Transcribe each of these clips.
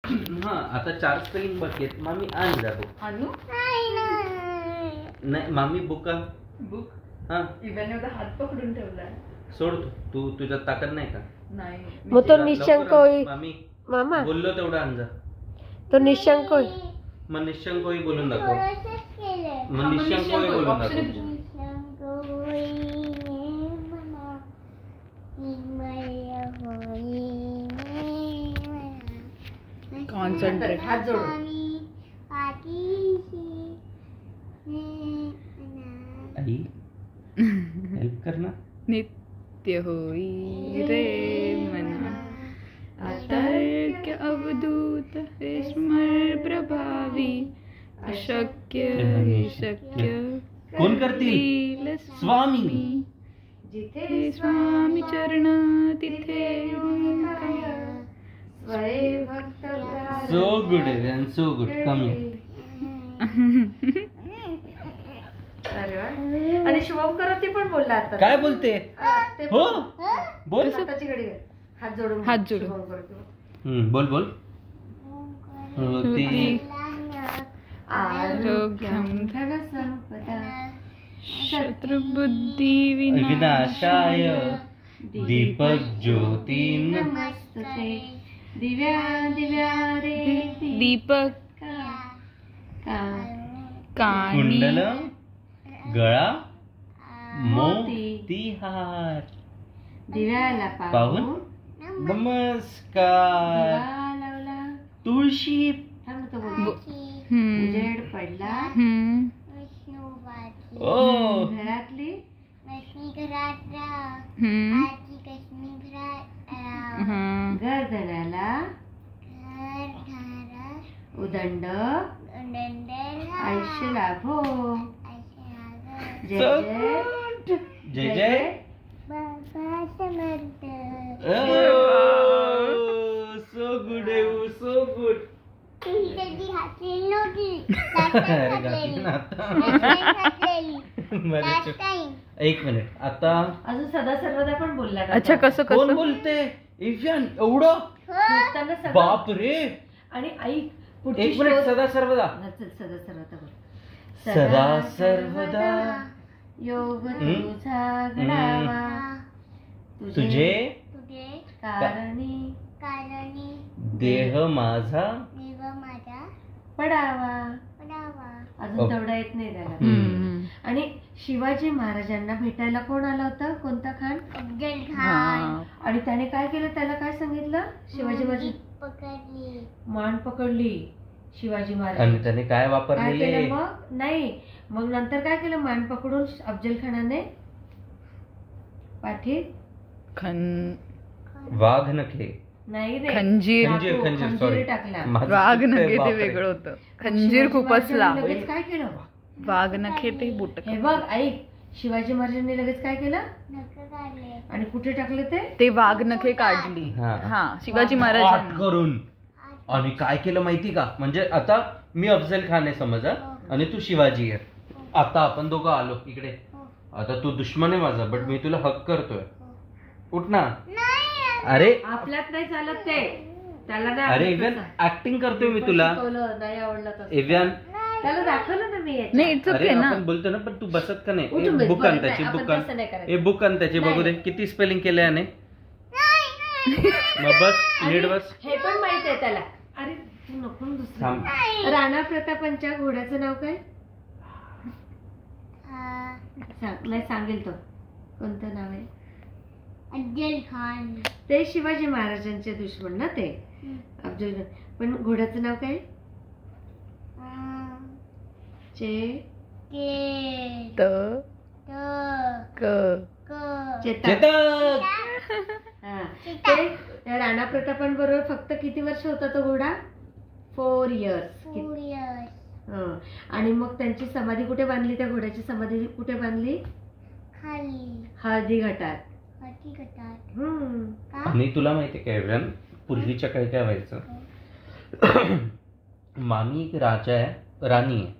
हा आता 4 स्पेलिंग बाकी आहेत. मामी आण जातो. आणू नाही मामी बुक बुक. हा इव्हन एवढा हात पकडून ठेवलाय. सोड तू तुझ्यात ताकद नाही का? नाही मग तो निशंक होई. मामी मामा बोललो तेवढं आण जा. तो निशंक होई. मग निशंक होई बोलून दाखव. मग निशंक होई बोलून दाखव. कॉन्सन्ट्रेट. हात जोडून. आई हेल्प कर ना. नित्य होई रे मना अतर्क्य अवधूत स्मर प्रभावी अशक्य हे शक्य कोण करतील? स्वामी. जिथे स्वामी चरण तिथे so good even so good. Come आणि शुभंकर ती पण बोलला आता. काय बोलते? ते हो बोल. हाताची घडी घाल. हात जोडून. हात जोडून. शुभंकर तू. बोल बोल. होती आरोग्यं धनसंपदा शत्रुबुद्धी विनाशाय दीपक ज्योती नमस्तुते दिव्या दिव्या रे दीपक कानी कुंडल गळा मोतीहार दिव्याला पाहून नमस्कार. दिवा लावला. तुळशी थांब तो बोल. उजेड पडला. ओ घरातली घर धराला उदंड आयुष्य लाभो. जय जय जय जय सो गुड सो गुड. एक मिनिट आता अजून सदा सर्वदा पण बोलला. अच्छा कसं कोण कसं बोलते? इव्हन एवढं झोपताना सदा. बाप रे. आणि ऐक पुढची एक मिनिट. सदा सर्वदा चल सदा सर्वदा बोल. सदा सर्वदा योग तुझा घडावा तुझे कारणी देह माझा पडावा. अजून तेवढा येत नाही त्याला. आणि शिवाजी महाराजांना भेटायला कोण आला होता? कोणता खान? अफजल खान. आणि त्याने काय केलं? त्याला काय सांगितलं? शिवाजी महाराज मान पकडली. शिवाजी महाराज आणि त्याने काय काय वापरलेले? केलं मग? नाही मग नंतर काय केलं? मान पकडून अफजल खानाने पाठीत वाघ नखे नाही रे खंजीर सॉरी टाकला. वाघ नखे ते वेगळं होतं. खंजीर खुपसला. लगेच काय केलं? वाघ नखे ते बुट. हे बघ ऐक. शिवाजी महाराजांनी लगेच काय केलं? आणि कुठे टाकले ते वाघ नखे काढली. हा शिवाजी महाराज करून. आणि काय केलं माहिती का? म्हणजे आता मी अफजल खान आहे समजा आणि तू शिवाजी आहे. आता आपण दोघं आलो इकडे. आता तू दुश्मन आहे माझा बट मी तुला हक करतोय. उठ ना. अरे आपल्यात नाही चालत ते. त्याला नाही अरे आवडत इव्हन तसं. ऍक्टिंग करतोय मी तुला. नाही आवडलं तसं. इव्हन त्याला दाखवलं ना मी याच्यात. नाही इट्स अरे ओके ना. आपण बोलतो ना पण तू बसत का नाही? उठून बस. बुक बरं, आण नाही, त्याची आपण बुक आण. तसं नाही करायचं. ए बुक आण त्याची बघू दे किती स्पेलिंग केलं याने. मग बस नीट बस. हे पण माहित आहे त्याला. अरे तू नको ना दुसरं. थांब. राणा प्रतापांच्या घोड्याचं नाव काय? नाही सांगेल तो. कोणतं नाव आहे? अफजल खान. ते शिवाजी महाराजांचे दुश्मन ना ते. अफजल खान. पण घोड्याचं नाव काय? चेतक. ते राणा प्रतापांबरोबर फक्त किती वर्ष होता तो घोडा? 4 इयर्स. आणि मग त्यांची समाधी कुठे बांधली? त्या घोड्याची समाधी कुठे बांधली? हळदी घाटात. आणि तुला माहितीये का एव्हन पूर्वीच्या काळी काय व्हायचं? मामी एक राजा आहे, राणी आहे.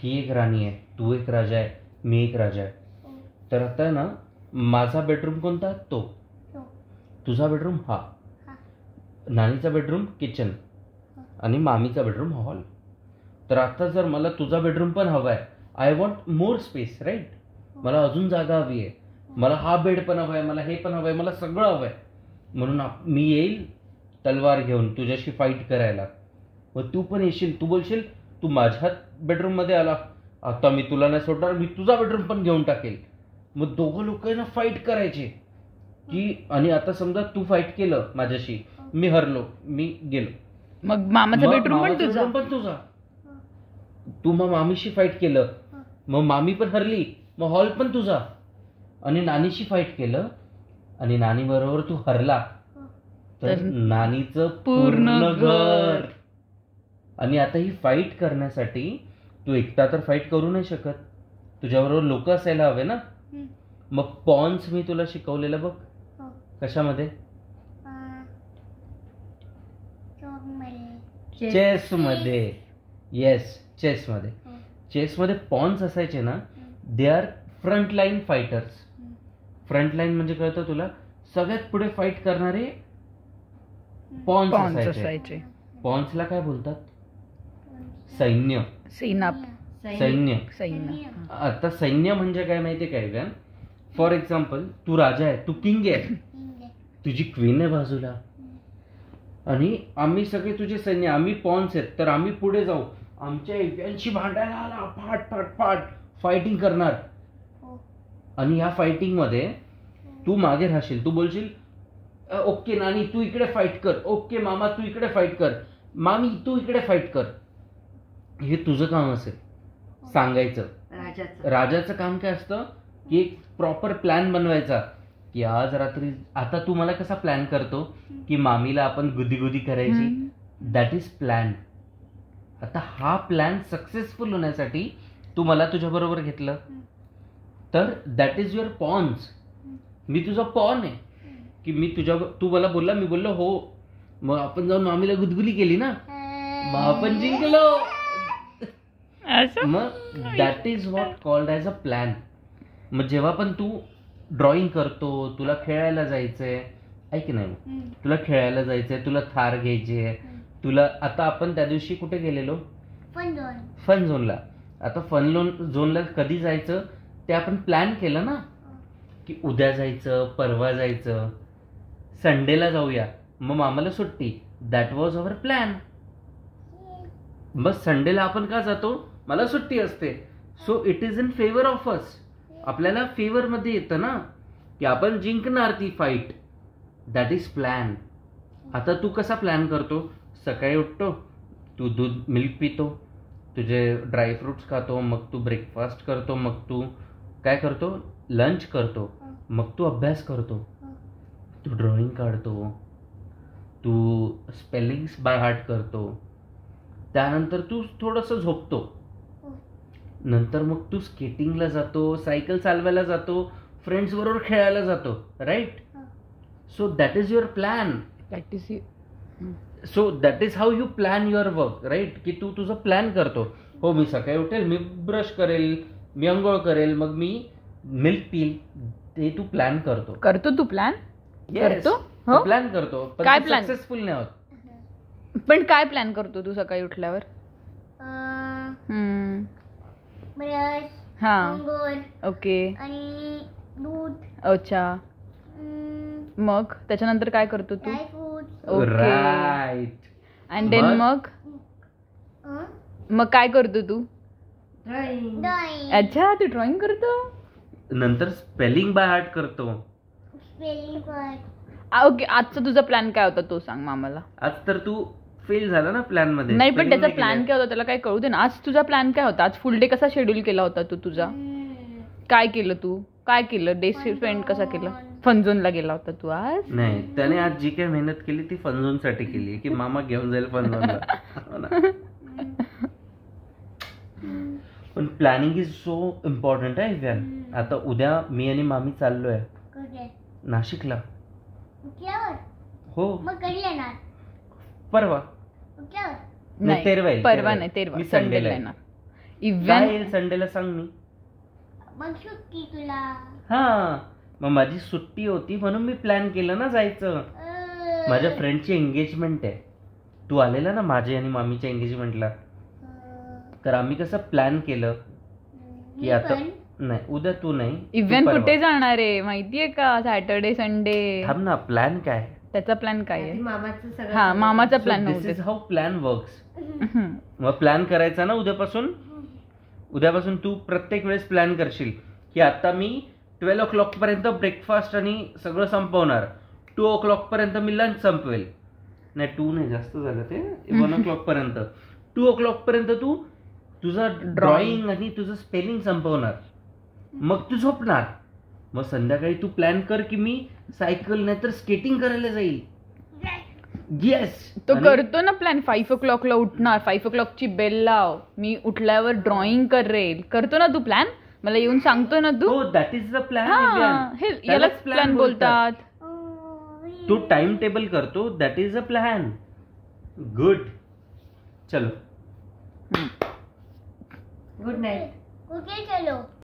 ही एक राणी आहे, तू एक राजा आहे, मी एक राजा आहे. तर आता ना माझा बेडरूम कोणता? तो. तुझा बेडरूम हा. नानीचा बेडरूम किचन. आणि मामीचा बेडरूम हॉल. तर आता जर मला तुझा बेडरूम पण हवा आहे, I want more space, right. मला अजून जागा हवी आहे, मला हा बेड पण हवा आहे, मला हे पण हवं आहे, मला सगळं हवं आहे. म्हणून मी येईल तलवार घेऊन तुझ्याशी फाईट करायला. मग तू पण येशील, तू बोलशील तू माझ्या बेडरूम मध्ये आला, आता मी तुला नाही सोडणार, मी तुझा बेडरूम पण घेऊन टाकेल. मग दोघं लोकांना फाईट करायचे की. आणि आता समजा तू फाईट केलं माझ्याशी, मी हरलो, मी गेलो, मग मामाचा बेडरूम पण तुझा. तू मग मामीशी फाईट केलं, मग मामी पण हरली, मग हॉल पण तुझा. आणि नानीशी फाईट केलं आणि नानी बरोबर तू हरला, तर नानीचं पूर्ण घर. आणि आता ही फाईट करण्यासाठी तू एकटा तर फाईट करू नाही शकत, तुझ्याबरोबर लोक असायला हवे ना. मग पॉन्स मी तुला शिकवलेलं बघ, कशामध्ये? चेस मध्ये. येस, चेस मध्ये. चेस मध्ये पॉन्स असायचे ना, they are front line fighters. Front line म्हणजे कळतं तुला, सगळ्यात पुढे फाईट करणारे पॉन्स असायचे. पॉन्सला काय बोलतात? सैन्य. आता सैन्य म्हणजे काय माहितीये काय का? फॉर एक्झाम्पल तू राजा आहे, तू किंग आहे, तुझी क्वीन आहे बाजूला, आणि आम्ही सगळे तुझे सैन्य, आम्ही पॉन्स आहेत, तर आम्ही पुढे जाऊ, आमच्या एव्यांशी भांडायला आला, फाट फाट फाट फायटिंग करणार. आणि या फायटिंग मध्ये तू मागे राहशील, तू बोलशील ओके नानी तू इकडे फाईट कर, ओके मामा तू इकडे फाईट कर, मामी तू इकडे फाईट कर. हे तुझं काम असेल सांगायचं. राजाचं काम काय असतं की एक प्रॉपर प्लॅन बनवायचा, की आज रात्री, आता तू मला कसा प्लॅन करतो की मामीला आपण गुदी करायची, दॅट इज प्लॅन. आता हा प्लॅन सक्सेसफुल होण्यासाठी तू मला तुझ्या बरोबर घेतलं, तर दॅट इज युअर पॉन्स. मी तुझा पॉन आहे की मी तू मला बोलला, मी बोललो हो, मग आपण जाऊन मामीला गुदगुली केली ना, मग आपण जिंकलो. मग that is what called as a plan. मग जेव्हा पण तू ड्रॉइंग करतो, तुला खेळायला जायचंय, ऐक नाही, तुला खेळायला जायचंय, तुला थार घ्यायची आहे, तुला, आता आपण त्या दिवशी कुठे गेलेलो? फन झोनला. आता फन झोनला कधी जायचं ते आपण प्लॅन केलं ना, की उद्या जायचं, परवा जायचं, संडेला जाऊया, मग आम्हाला सुट्टी. That was our plan. बस संडेला आपण का जातो? मला सुट्टी असते. So it is in favour of us. आपल्याला फेवर मध्ये येतं ना की आपण जिंकणार ती फाईट. That is plan. आता तू कसा प्लॅन करतो? सकाळी उठतो, तू दूध मिल्क पितो, तुझे ड्रायफ्रुट्स खातो, मग तू ब्रेकफास्ट करतो, मग तू काय करतो? लंच करतो, मग तू अभ्यास करतो, तू ड्रॉइंग काढतो, तू स्पेलिंग्स बाय हार्ट करतो, त्यानंतर तू थोडंसं झोपतो, नंतर मग तू स्केटिंगला जातो, सायकल चालवायला जातो, फ्रेंड्स बरोबर खेळायला जातो, right? So that is your plan. So that is how you plan your work, right? की तू तुझं प्लॅन करतो. हो, मी सकाळी उठेल, मी ब्रश करेल, मी अंघोळ करेल, मग मी मिल्क पिल, ते तू प्लॅन करतो. तू प्लॅन करतो? प्लॅन करतो, पण काय प्लॅन? सक्सेसफुल नाही होत. पण काय प्लॅन करतो तू सकाळी उठल्यावर? ओके. आणि दूध. अच्छा. मग त्याच्यानंतर काय करतो तू? राईट. अँड देन मग काय करतो तू? ड्रॉइंग. अच्छा, तू ड्रॉइंग करतो. नंतर स्पेलिंग बाय हार्ट करतो. ओके. आजचा तुझा प्लॅन काय होता तो सांग मामाला. आज तर तू फेल झाला ना प्लॅन मध्ये. नाही, पण त्याचा प्लॅन काय होता त्याला काय कळू दे ना. आज तुझा प्लॅन काय होता? आज फुल डे कसा शेड्यूल केला होता तू तुझा? काय केलं तू? काय केलं? डे स्पेंड कसा केला? फनझोनला गेला होता तू आज? नाही, त्याने आज जी काही मेहनत केली ती फनझोन साठी केली, की मामा घेऊन जाईल फनझोनला. पण प्लॅनिंग इज सो इम्पॉर्टंट आहे. आता उद्या मी आणि मामी चाललोय नाशिकला. हो. परवा नाही, परवा नाही, तेरवा संडेला येणार. इव्हेंट संडेला सांग मी. हा, मग माझी सुट्टी होती म्हणून मी प्लॅन केलं ना जायचं. माझ्या फ्रेंडची एंगेजमेंट आहे, तू आलेला ना माझ्या आणि मामीच्या एंगेजमेंटला, तर आम्ही कसं प्लॅन केलं की आता नाही, उद्या तू नाही, इव्हन तू परवा. कुठे जाणार आहे माहितीये का? Saturday Sunday. थांब ना, प्लॅन काय? त्याचा प्लॅन काय आधी आहे? मामाचं सगळं हा, मामाचा plan this is how plan works. मग प्लॅन करायचा ना उद्यापासून तू प्रत्येक वेळेस प्लॅन करशील की आता मी 12 o'clock पर्यंत ब्रेकफास्ट आणि सगळं संपवणार, 2 o'clock पर्यंत मी लंच संपवेल. नाही 2 नाही, जास्त झालं ते, 1 o'clock पर्यंत, 2 o'clock पर्यंत तू तुझं ड्रॉइंग आणि तुझं स्पेलिंग संपवणार, मग तू झोपणार. मग संध्याकाळी तू प्लॅन कर की मी सायकल नाही तर स्केटिंग करायला जाईल. येस, तो करतो ना प्लॅन. 5 o'clock ला उठणार, 5 o'clock ची बेल लाव, मी उठल्यावर ड्रॉइंग करेल. करतो ना तू प्लॅन, मला येऊन सांगतो ना तू. हो, दॅट इज द प्लॅन. यालाच प्लॅन बोलतात. तू टाइम टेबल करतो, that is a plan. Good. चलो, गुड नाईट. ओके चलो.